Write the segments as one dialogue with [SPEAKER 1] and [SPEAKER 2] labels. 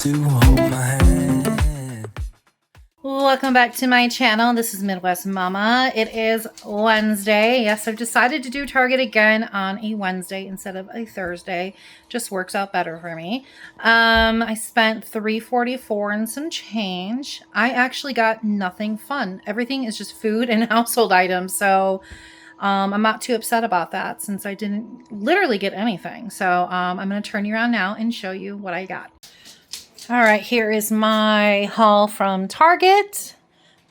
[SPEAKER 1] to hold my hand.
[SPEAKER 2] Welcome back to my channel. This is MidWest Momma. It is Wednesday. Yes, I've decided to do Target again on a Wednesday instead of a Thursday. Just works out better for me. I spent $3.44 and some change. I actually got nothing fun. Everything is just food and household items. So I'm not too upset about that since I didn't literally get anything. So I'm going to turn you around now and show you what I got. All right, here is my haul from Target.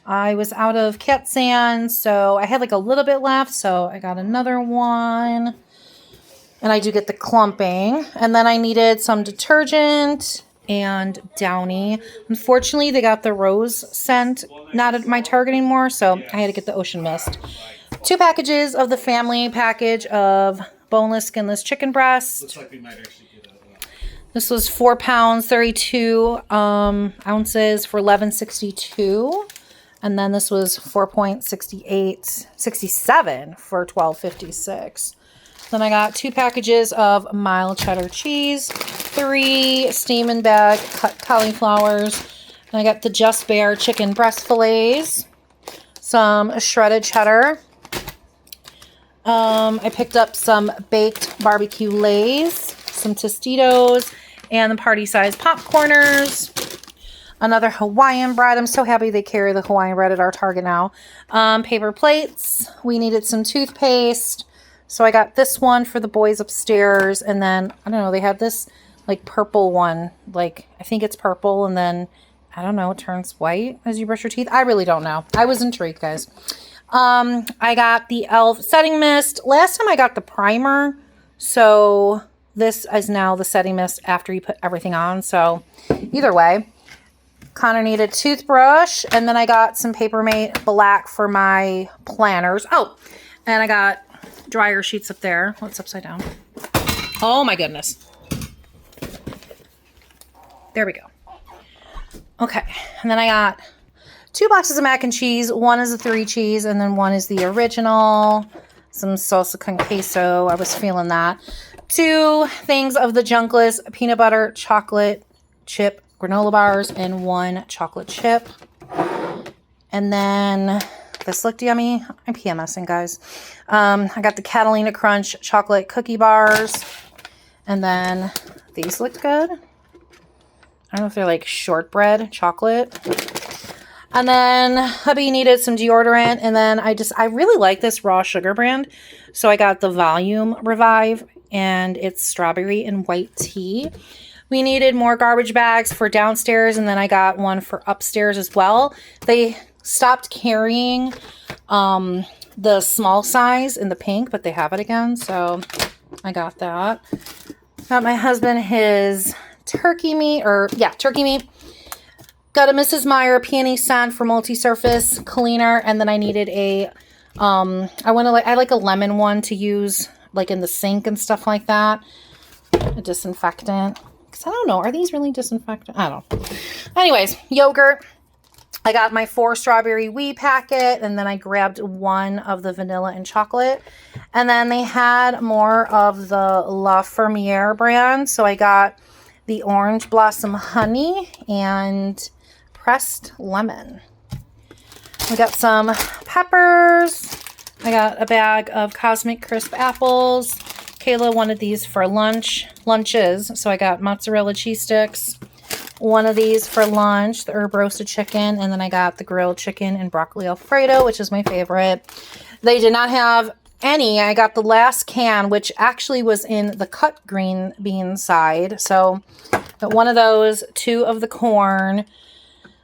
[SPEAKER 2] I was out of cat sand, so I had like a little bit left, so I got another one. And I do get the clumping. And then I needed some detergent and Downy. Unfortunately, they got the rose scent not at my Target anymore, so I had to get the Ocean Mist. 2 packages of the family package of boneless, skinless chicken breast. Looks like we might actually get a... This was 4 pounds, 32 ounces for $11.62. And then this was 4.67 for $12.56. Then I got 2 packages of mild cheddar cheese, 3 steam and bag cut cauliflowers. And I got the Just Bare chicken breast fillets, some shredded cheddar. I picked up some baked barbecue lays, some Tostitos, and the party size popcorners. Another Hawaiian bread. I'm so happy they carry the Hawaiian bread at our Target now. Paper plates. We needed some toothpaste. So I got this one for the boys upstairs. And then, I don't know, they have this like purple one. Like, I think it's purple. And then, I don't know, it turns white as you brush your teeth. I really don't know. I was intrigued, guys. I got the e.l.f. setting mist. Last time I got the primer. So this is now the setting mist after you put everything on. So either way, Connor needed toothbrush. And then I got some Papermate black for my planners. Oh, and I got dryer sheets up there. What's upside down? Oh my goodness. There we go. Okay. And then I got 2 boxes of mac and cheese. One is a 3 cheese, and then one is the original. Some salsa con queso. I was feeling that. 2 things of the Junkless peanut butter chocolate chip granola bars, and 1 chocolate chip. And then this looked yummy. I'm PMSing, guys. I got the Catalina Crunch chocolate cookie bars. And then these looked good. I don't know if they're like shortbread chocolate. And then hubby needed some deodorant. And then I really like this raw sugar brand. So I got the Volume Revive, and it's strawberry and white tea. We needed more garbage bags for downstairs, and then I got one for upstairs as well. They stopped carrying the small size in the pink, but they have it again, so I got that. Got my husband his turkey meat. Got a Mrs. Meyer peony scent for multi-surface cleaner, and then I needed a I like a lemon one to use like in the sink and stuff like that. A disinfectant. Because I don't know, are these really disinfectant? I don't know. Anyways, yogurt. I got my 4 strawberry wee packet, and then I grabbed 1 of the vanilla and chocolate. And then they had more of the La Fermière brand, so I got the orange blossom honey and pressed lemon. We got some peppers. I got a bag of Cosmic Crisp apples. Kayla wanted these for lunches, so I got mozzarella cheese sticks. 1 of these for lunch, the herb roasted chicken, and then I got the grilled chicken and broccoli Alfredo, which is my favorite. They did not have any. I got the last can, which actually was in the cut green bean side. So got 1 of those, 2 of the corn.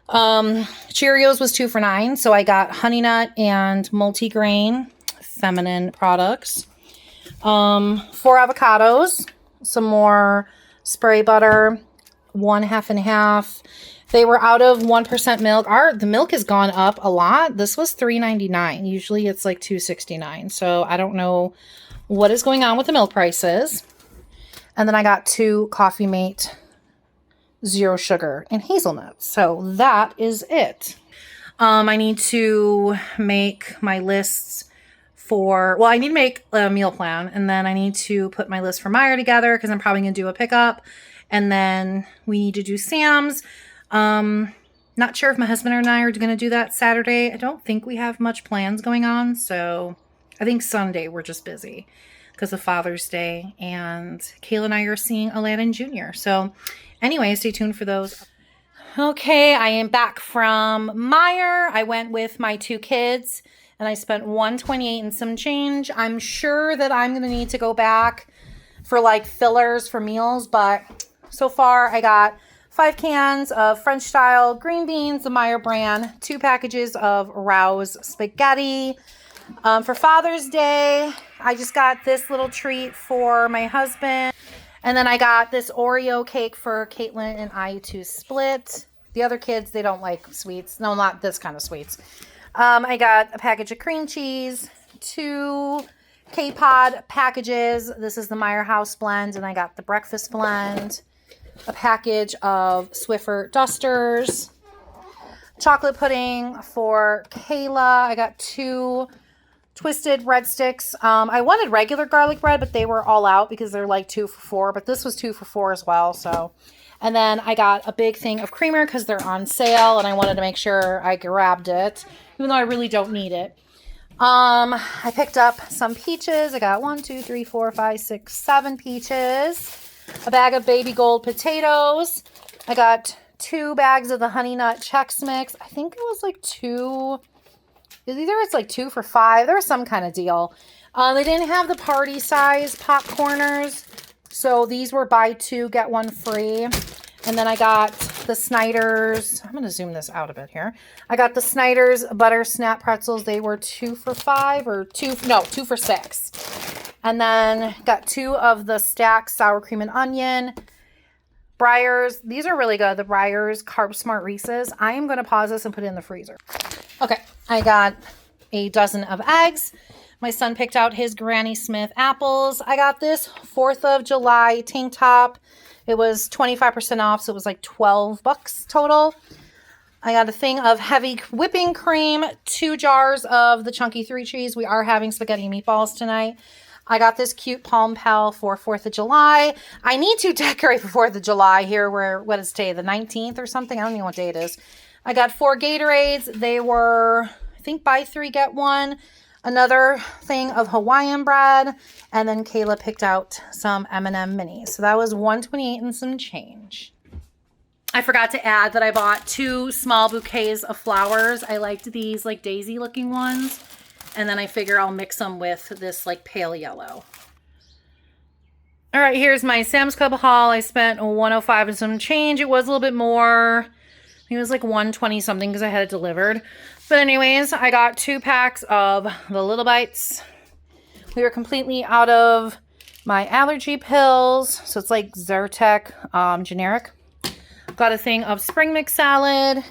[SPEAKER 2] Cheerios was 2 for $9, so I got Honey Nut and multigrain feminine products. 4 avocados, some more spray butter, 1 half and half. They were out of 1% milk. The milk has gone up a lot. This was $3.99. Usually it's like $2.69. So I don't know what is going on with the milk prices. And then I got 2 Coffee Mate zero sugar and hazelnuts. So that is it. I need to make my lists I need to make a meal plan, and then I need to put my list for Meyer together because I'm probably going to do a pickup. And then we need to do Sam's. Not sure if my husband and I are going to do that Saturday. I don't think we have much plans going on. So I think Sunday we're just busy because of Father's Day. And Kayla and I are seeing Aladdin Jr. So anyway, stay tuned for those. Okay, I am back from Meijer. I went with my 2 kids and I spent $128 and some change. I'm sure that I'm going to need to go back for like fillers for meals, but so far I got 5 cans of French style green beans, the Meijer brand, 2 packages of Rouse spaghetti. For Father's Day, I just got this little treat for my husband. And then I got this Oreo cake for Caitlin and I to split. The other kids, they don't like sweets. No, not this kind of sweets. I got a package of cream cheese, 2 K-Pod packages. This is the Meijer House blend, and I got the breakfast blend. A package of Swiffer dusters, chocolate pudding for Kayla. I got 2 twisted bread sticks. I wanted regular garlic bread, but they were all out because they're like 2 for $4, but this was 2 for $4 as well. So, and then I got a big thing of creamer because they're on sale and I wanted to make sure I grabbed it, even though I really don't need it. I picked up some peaches. I got 1, 2, 3, 4, 5, 6, 7 peaches. A bag of baby gold potatoes. I got 2 bags of the Honey Nut Chex Mix. I think it was like 2. Either it's like 2 for $5. There was some kind of deal. They didn't have the party size popcorners. So these were buy 2, get 1 free. And then I got the Snyder's. I'm going to zoom this out a bit here. I got the Snyder's Butter Snap Pretzels. They were 2 for $5 or 2 for $6. And then got 2 of the Stack Sour Cream and Onion. Breyers. These are really good. The Breyers Carb Smart Reese's. I am going to pause this and put it in the freezer. Okay. I got a dozen of eggs. My son picked out his Granny Smith apples. I got this 4th of July tank top. It was 25% off, so it was like $12 total. I got a thing of heavy whipping cream, 2 jars of the Chunky 3 cheese. We are having spaghetti meatballs tonight. I got this cute Palm Pal for 4th of July. I need to decorate for 4th of July here. What is today? The 19th or something? I don't know what day it is. I got 4 Gatorades. They were, I think, buy 3, get 1. Another thing of Hawaiian bread. And then Kayla picked out some M&M minis. So that was $128 and some change. I forgot to add that I bought 2 small bouquets of flowers. I liked these like daisy looking ones. And then I figure I'll mix them with this like pale yellow. All right, here's my Sam's Club haul. I spent $105 and some change. It was a little bit more. I think it was like $120 something because I had it delivered. But anyways, I got 2 packs of the Little Bites. We were completely out of my allergy pills. So it's like Zyrtec generic. Got a thing of spring mix salad.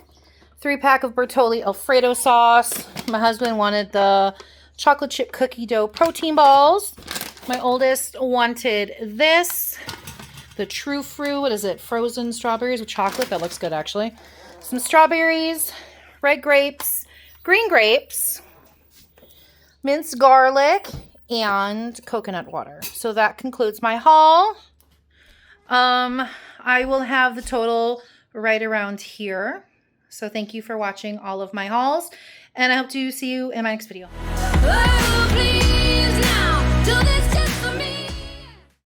[SPEAKER 2] 3-pack of Bertolli Alfredo sauce. My husband wanted the chocolate chip cookie dough protein balls. My oldest wanted this. The True Fruit. What is it? Frozen strawberries with chocolate. That looks good, actually. Some strawberries, red grapes, green grapes, minced garlic, and coconut water. So that concludes my haul. I will have the total right around here. So thank you for watching all of my hauls, and I hope to see you in my next video.